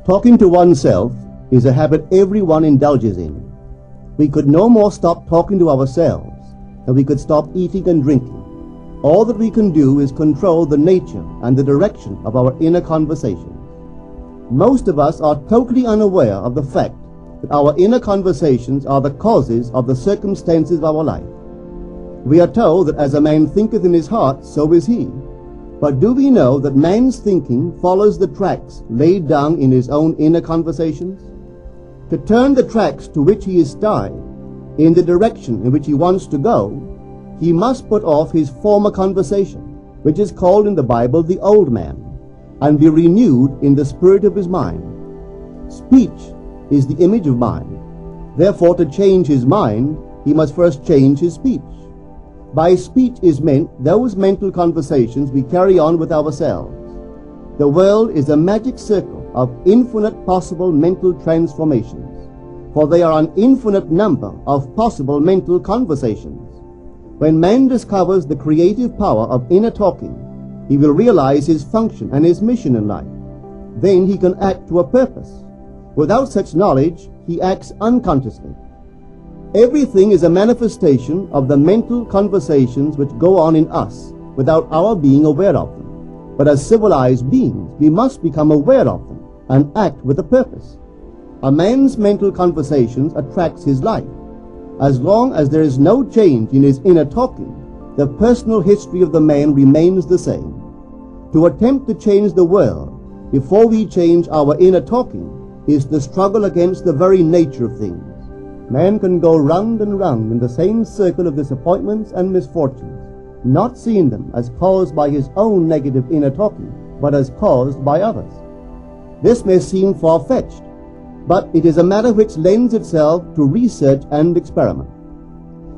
Talking to oneself is a habit everyone indulges in. We could no more stop talking to ourselves than we could stop eating and drinking. All that we can do is control the nature and the direction of our inner conversations. Most of us are totally unaware of the fact that our inner conversations are the causes of the circumstances of our life. We are told that as a man thinketh in his heart, so is he. But do we know that man's thinking follows the tracks laid down in his own inner conversations? To turn the tracks to which he is tied in the direction in which he wants to go, he must put off his former conversation, which is called in the Bible the old man, and be renewed in the spirit of his mind. Speech is the image of mind. Therefore, to change his mind, he must first change his speech. By speech is meant those mental conversations we carry on with ourselves. The world is a magic circle of infinite possible mental transformations, for there are an infinite number of possible mental conversations. When man discovers the creative power of inner talking, he will realize his function and his mission in life. Then he can act to a purpose. Without such knowledge, he acts unconsciously. Everything is a manifestation of the mental conversations which go on in us without our being aware of them. But as civilized beings, we must become aware of them and act with a purpose. A man's mental conversations attracts his life. As long as there is no change in his inner talking, the personal history of the man remains the same. To attempt to change the world before we change our inner talking is the struggle against the very nature of things. Man can go round and round in the same circle of disappointments and misfortunes, not seeing them as caused by his own negative inner talking, but as caused by others. This may seem far-fetched, but it is a matter which lends itself to research and experiment.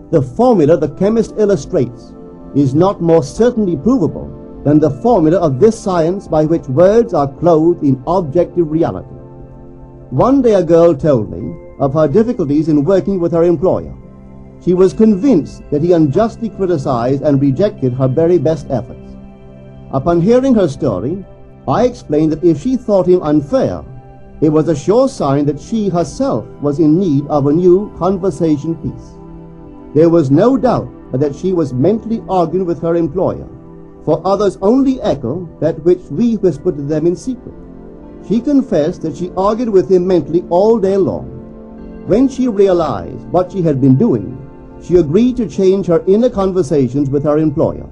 The formula the chemist illustrates is not more certainly provable than the formula of this science by which words are clothed in objective reality. One day a girl told me of her difficulties in working with her employer. She was convinced that he unjustly criticized and rejected her very best efforts. Upon hearing her story, I explained that if she thought him unfair, it was a sure sign that she herself was in need of a new conversation piece. There was no doubt that she was mentally arguing with her employer, for others only echo that which we whisper to them in secret. She confessed that she argued with him mentally all day long. When she realized what she had been doing, she agreed to change her inner conversations with her employer.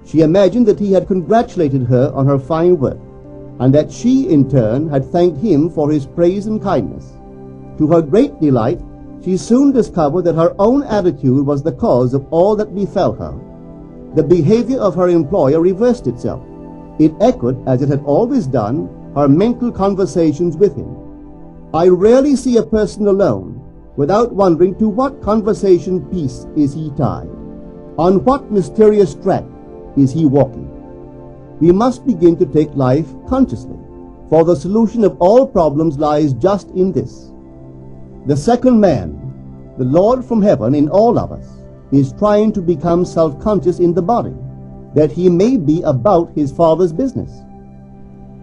She imagined that he had congratulated her on her fine work, and that she, in turn, had thanked him for his praise and kindness. To her great delight, she soon discovered that her own attitude was the cause of all that befell her. The behavior of her employer reversed itself. It echoed, as it had always done, her mental conversations with him. I rarely see a person alone without wondering to what conversation piece is he tied. On what mysterious track is he walking? We must begin to take life consciously, for the solution of all problems lies just in this. The second man, the Lord from heaven in all of us, is trying to become self-conscious in the body, that he may be about his Father's business.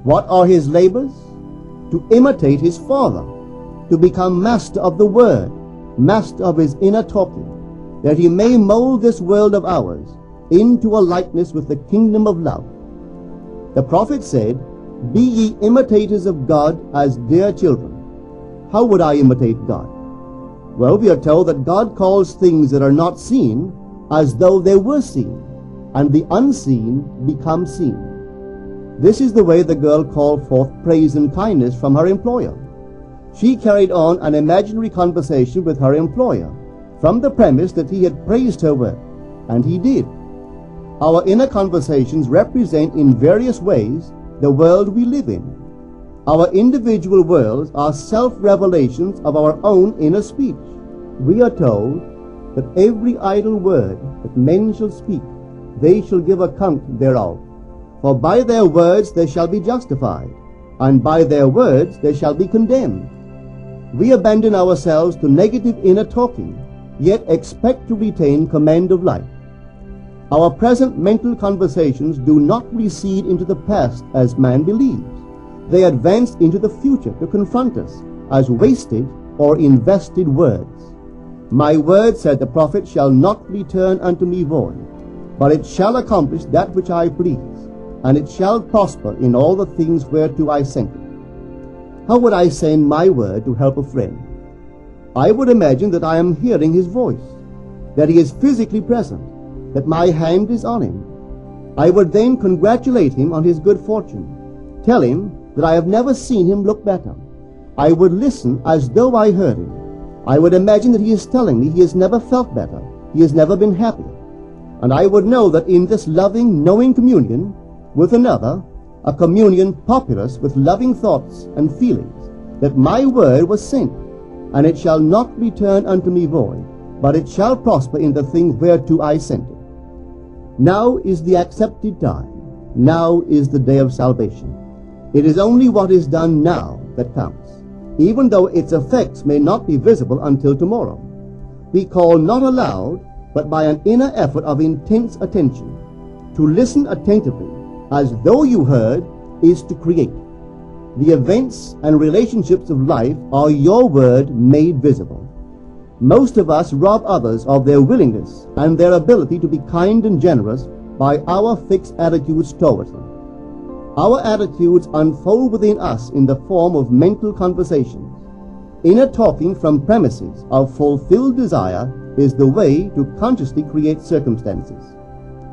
What are his labors? To imitate his Father, to become master of the Word, master of his inner talking, that he may mold this world of ours into a likeness with the kingdom of love. The prophet said, "Be ye imitators of God as dear children." How would I imitate God? Well, we are told that God calls things that are not seen as though they were seen, and the unseen become seen. This is the way the girl called forth praise and kindness from her employer. She carried on an imaginary conversation with her employer from the premise that he had praised her work, and he did. Our inner conversations represent in various ways the world we live in. Our individual worlds are self-revelations of our own inner speech. We are told that every idle word that men shall speak, they shall give account thereof. For by their words they shall be justified, and by their words they shall be condemned. We abandon ourselves to negative inner talking, yet expect to retain command of life. Our present mental conversations do not recede into the past as man believes, They advanced into the future to confront us as wasted or invested words. My word, said the prophet, shall not return unto me void, but it shall accomplish that which I please, and it shall prosper in all the things whereto I sent it. How would I send my word to help a friend? I would imagine that I am hearing his voice, that he is physically present, that my hand is on him. I would then congratulate him on his good fortune, tell him that I have never seen him look better. I would listen as though I heard him. I would imagine that he is telling me he has never felt better, he has never been happier. And I would know that in this loving, knowing communion with another, a communion populous with loving thoughts and feelings, that my word was sent, and it shall not return unto me void, but it shall prosper in the thing whereto I sent it. Now is the accepted time. Now is the day of salvation. It is only what is done now that counts, even though its effects may not be visible until tomorrow. We call not aloud, but by an inner effort of intense attention. To listen attentively, as though you heard, is to create. The events and relationships of life are your word made visible. Most of us rob others of their willingness and their ability to be kind and generous by our fixed attitudes towards them. Our attitudes unfold within us in the form of mental conversations. Inner talking from premises of fulfilled desire is the way to consciously create circumstances.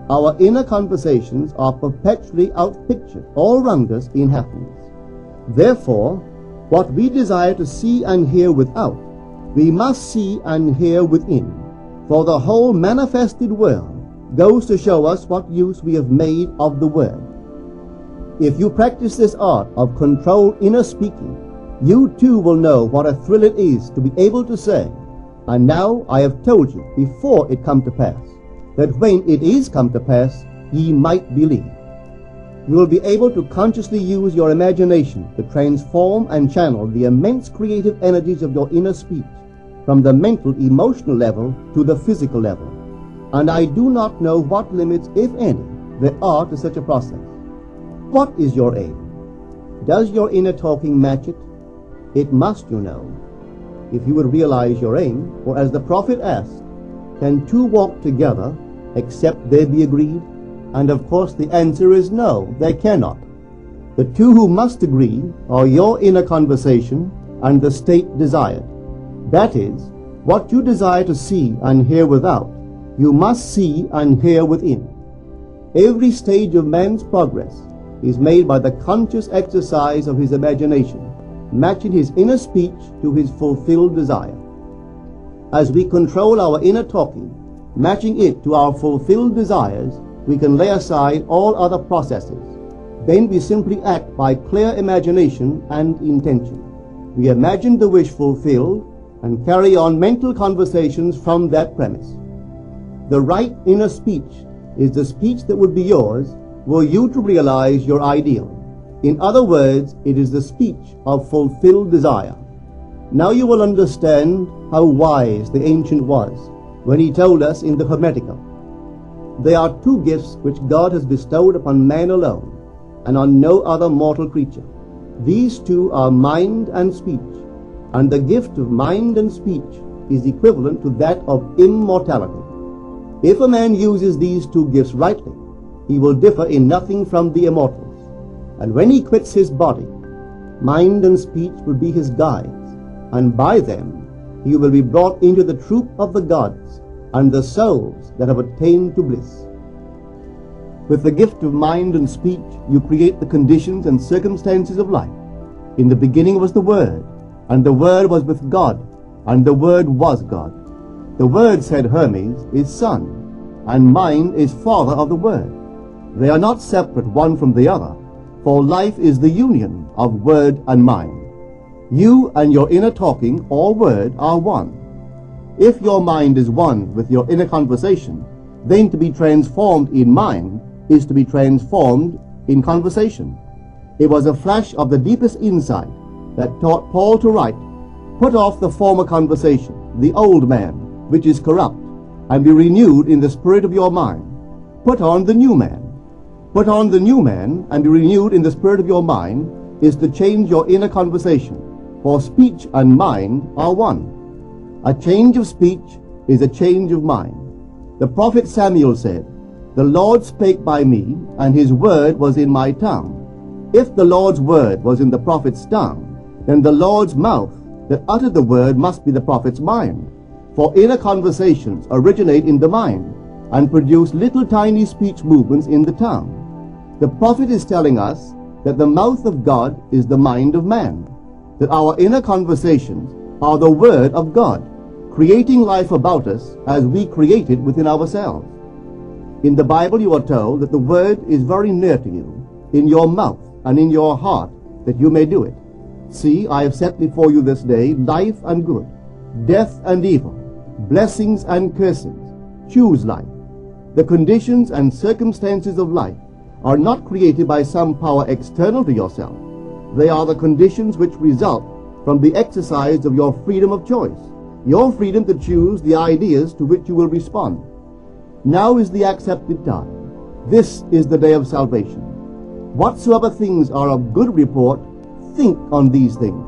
Our inner conversations are perpetually outpictured all round us in happenings. Therefore, what we desire to see and hear without, we must see and hear within, for the whole manifested world goes to show us what use we have made of the word. If you practice this art of controlled inner speaking, you too will know what a thrill it is to be able to say, and now I have told you before it come to pass, that when it is come to pass, ye might believe. You will be able to consciously use your imagination to transform and channel the immense creative energies of your inner speech from the mental, emotional level to the physical level. And I do not know what limits, if any, there are to such a process. What is your aim? Does your inner talking match it? It must, you know. If you would realize your aim, for as the prophet asked, can two walk together except they be agreed? And of course the answer is no, they cannot. The two who must agree are your inner conversation and the state desired. That is, what you desire to see and hear without, you must see and hear within. Every stage of man's progress is made by the conscious exercise of his imagination, matching his inner speech to his fulfilled desire. As we control our inner talking, matching it to our fulfilled desires, we can lay aside all other processes. Then we simply act by clear imagination and intention. We imagine the wish fulfilled and carry on mental conversations from that premise. The right inner speech is the speech that would be yours were you to realize your ideal. In other words, it is the speech of fulfilled desire. Now you will understand how wise the ancient was when he told us in the Hermetica, there are two gifts which God has bestowed upon man alone and on no other mortal creature. These two are mind and speech, and the gift of mind and speech is equivalent to that of immortality. If a man uses these two gifts rightly, he will differ in nothing from the immortals, and when he quits his body, mind and speech will be his guides, and by them he will be brought into the troop of the gods and the souls that have attained to bliss. With the gift of mind and speech, you create the conditions and circumstances of life. In the beginning was the Word, and the Word was with God, and the Word was God. The Word, said Hermes, is Son, and mind is Father of the Word. They are not separate one from the other, for life is the union of word and mind. You and your inner talking or word are one. If your mind is one with your inner conversation, then to be transformed in mind is to be transformed in conversation. It was a flash of the deepest insight that taught Paul to write, put off the former conversation, the old man, which is corrupt, and be renewed in the spirit of your mind. Put on the new man. Put on the new man, and be renewed in the spirit of your mind, is to change your inner conversation, for speech and mind are one. A change of speech is a change of mind. The prophet Samuel said, "The Lord spake by me, and his word was in my tongue." If the Lord's word was in the prophet's tongue, then the Lord's mouth that uttered the word must be the prophet's mind. For inner conversations originate in the mind and produce little tiny speech movements in the tongue. The prophet is telling us that the mouth of God is the mind of man, that our inner conversations are the word of God, creating life about us as we create it within ourselves. In the Bible you are told that the word is very near to you, in your mouth and in your heart, that you may do it. See, I have set before you this day life and good, death and evil, blessings and cursings. Choose life. The conditions and circumstances of life are not created by some power external to yourself. They are the conditions which result from the exercise of your freedom of choice, your freedom to choose the ideas to which you will respond. Now is the accepted time. This is the day of salvation. Whatsoever things are of good report, think on these things.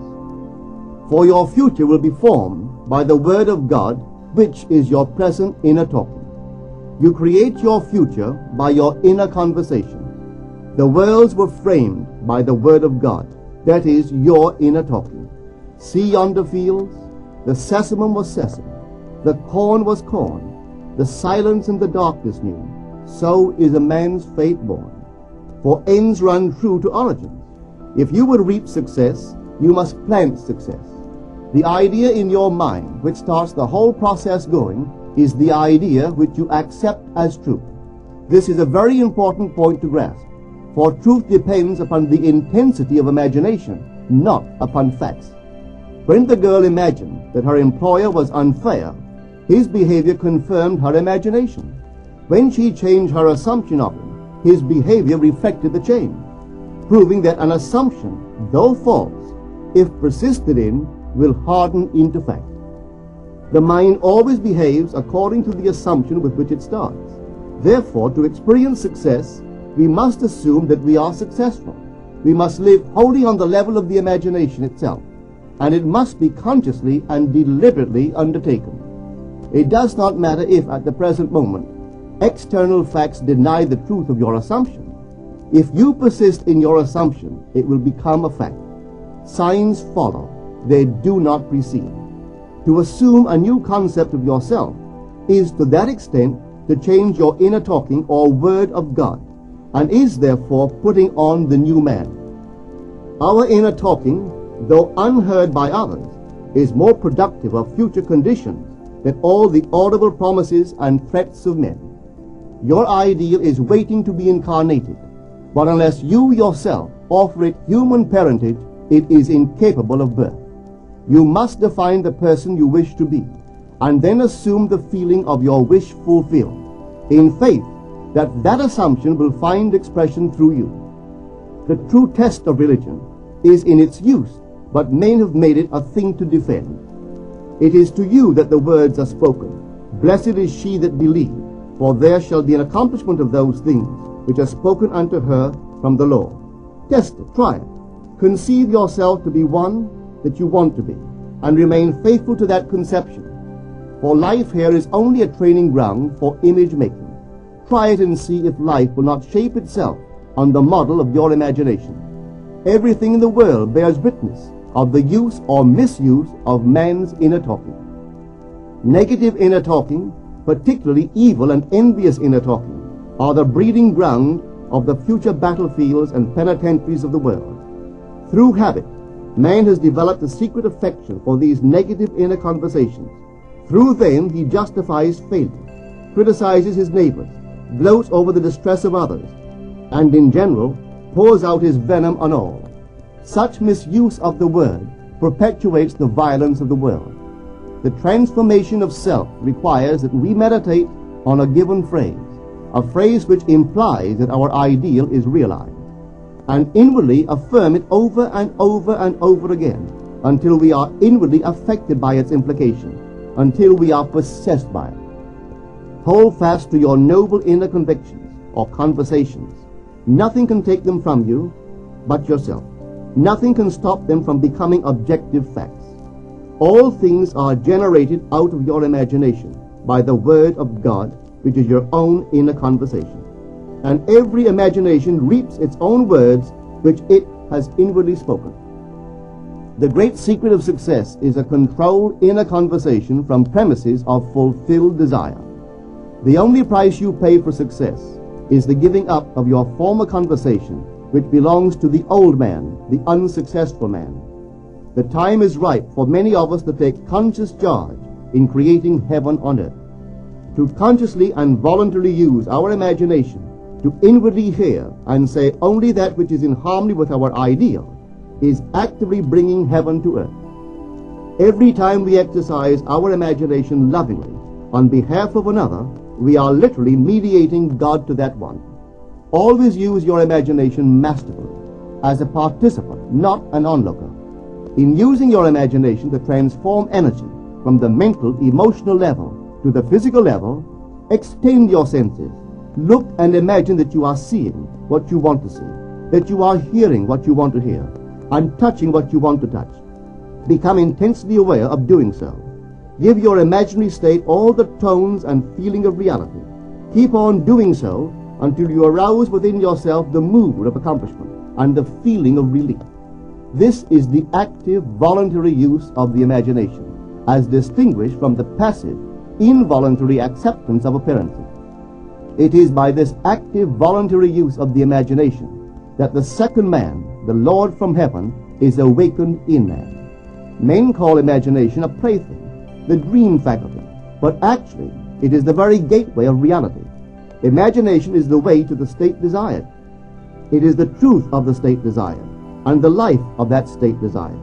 For your future will be formed by the word of God, which is your present inner talking. You create your future by your inner conversation. The worlds were framed by the word of God, that is, your inner talking. See yonder fields? The sesamum was sesame, the corn was corn, the silence and the darkness knew. So is a man's fate born. For ends run true to origins. If you would reap success, you must plant success. The idea in your mind which starts the whole process going is the idea which you accept as truth. This is a very important point to grasp, for truth depends upon the intensity of imagination, not upon facts. When the girl imagined that her employer was unfair, his behavior confirmed her imagination. When she changed her assumption of him, his behavior reflected the change, proving that an assumption, though false, if persisted in, will harden into fact. The mind always behaves according to the assumption with which it starts. Therefore, to experience success, we must assume that we are successful. We must live wholly on the level of the imagination itself, and it must be consciously and deliberately undertaken. It does not matter if, at the present moment, external facts deny the truth of your assumption. If you persist in your assumption, it will become a fact. Signs follow, they do not precede. To assume a new concept of yourself is to that extent to change your inner talking or word of God, and is therefore putting on the new man. Our inner talking, though unheard by others, is more productive of future conditions than all the audible promises and threats of men. Your ideal is waiting to be incarnated, but unless you yourself offer it human parentage, it is incapable of birth. You must define the person you wish to be, and then assume the feeling of your wish fulfilled, in faith that that assumption will find expression through you. The true test of religion is in its use, but men have made it a thing to defend. It is to you that the words are spoken. Blessed is she that believed, for there shall be an accomplishment of those things which are spoken unto her from the Lord. Test it, try it. Conceive yourself to be one that you want to be, and remain faithful to that conception. For life here is only a training ground for image making. Try it and see if life will not shape itself on the model of your imagination. Everything in the world bears witness of the use or misuse of man's inner talking. Negative inner talking, particularly evil and envious inner talking, are the breeding ground of the future battlefields and penitentiaries of the world. Through habit, man has developed a secret affection for these negative inner conversations. Through them he justifies failure, criticizes his neighbors, gloats over the distress of others, and in general pours out his venom on all. Such misuse of the word perpetuates the violence of the world. The transformation of self requires that we meditate on a given phrase, a phrase which implies that our ideal is realized, and inwardly affirm it over and over and over again until we are inwardly affected by its implication, until we are possessed by it. Hold fast to your noble inner convictions or conversations. Nothing can take them from you but yourself. Nothing can stop them from becoming objective facts. All things are generated out of your imagination by the Word of God, which is your own inner conversation. And every imagination reaps its own words which it has inwardly spoken. The great secret of success is a controlled inner conversation from premises of fulfilled desire. The only price you pay for success is the giving up of your former conversation, which belongs to the old man, the unsuccessful man. The time is ripe for many of us to take conscious charge in creating heaven on earth. To consciously and voluntarily use our imagination to inwardly hear and say only that which is in harmony with our ideal is actively bringing heaven to earth. Every time we exercise our imagination lovingly on behalf of another, we are literally mediating God to that one. Always use your imagination masterfully, as a participant, not an onlooker. In using your imagination to transform energy from the mental, emotional level to the physical level, extend your senses. Look and imagine that you are seeing what you want to see, that you are hearing what you want to hear, and touching what you want to touch. Become intensely aware of doing so. Give your imaginary state all the tones and feeling of reality. Keep on doing so until you arouse within yourself the mood of accomplishment and the feeling of relief. This is the active, voluntary use of the imagination, as distinguished from the passive, involuntary acceptance of appearances. It is by this active, voluntary use of the imagination that the second man, the Lord from heaven, is awakened in man. Men call imagination a plaything, the dream faculty, but actually it is the very gateway of reality. Imagination is the way to the state desired. It is the truth of the state desired, and the life of that state desired.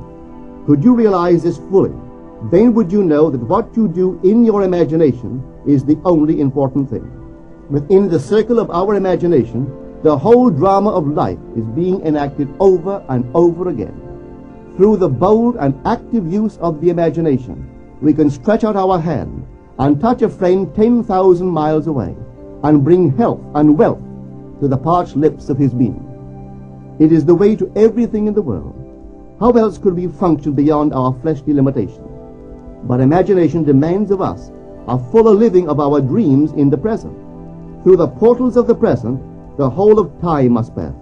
Could you realize this fully, then would you know that what you do in your imagination is the only important thing. Within the circle of our imagination, the whole drama of life is being enacted over and over again. Through the bold and active use of the imagination, we can stretch out our hand and touch a friend 10,000 miles away and bring health and wealth to the parched lips of his being. It is the way to everything in the world. How else could we function beyond our fleshly limitations? But imagination demands of us a fuller living of our dreams in the present. Through the portals of the present, the whole of time must pass.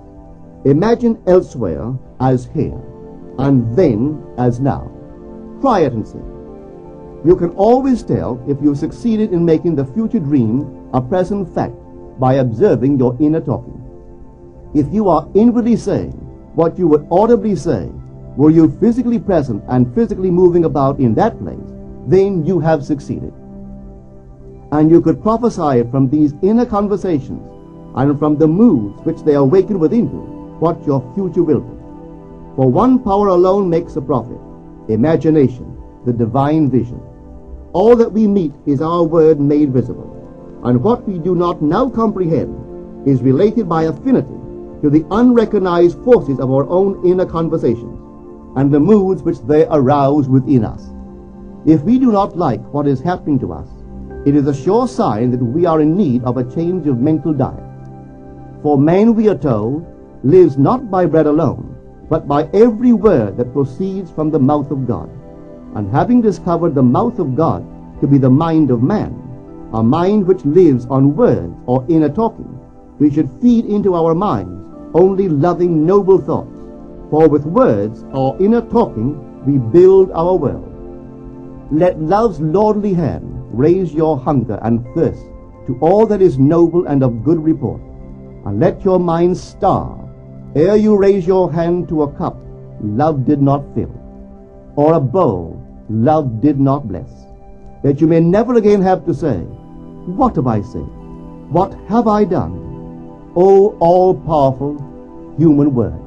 Imagine elsewhere as here, and then as now. Try it and see. You can always tell if you succeeded in making the future dream a present fact by observing your inner talking. If you are inwardly saying what you would audibly say were you physically present and physically moving about in that place, then you have succeeded. And you could prophesy it from these inner conversations and from the moods which they awaken within you what your future will be. For one power alone makes a prophet, imagination, the divine vision. All that we meet is our word made visible, and what we do not now comprehend is related by affinity to the unrecognized forces of our own inner conversations and the moods which they arouse within us. If we do not like what is happening to us, it is a sure sign that we are in need of a change of mental diet. For man, we are told, lives not by bread alone, but by every word that proceeds from the mouth of God. And having discovered the mouth of God to be the mind of man, a mind which lives on words or inner talking, we should feed into our minds only loving, noble thoughts. For with words or inner talking we build our world. Let love's lordly hand raise your hunger and thirst to all that is noble and of good report, and let your mind starve ere you raise your hand to a cup love did not fill, or a bowl love did not bless, that you may never again have to say, "What have I said? What have I done?" O all-powerful human word.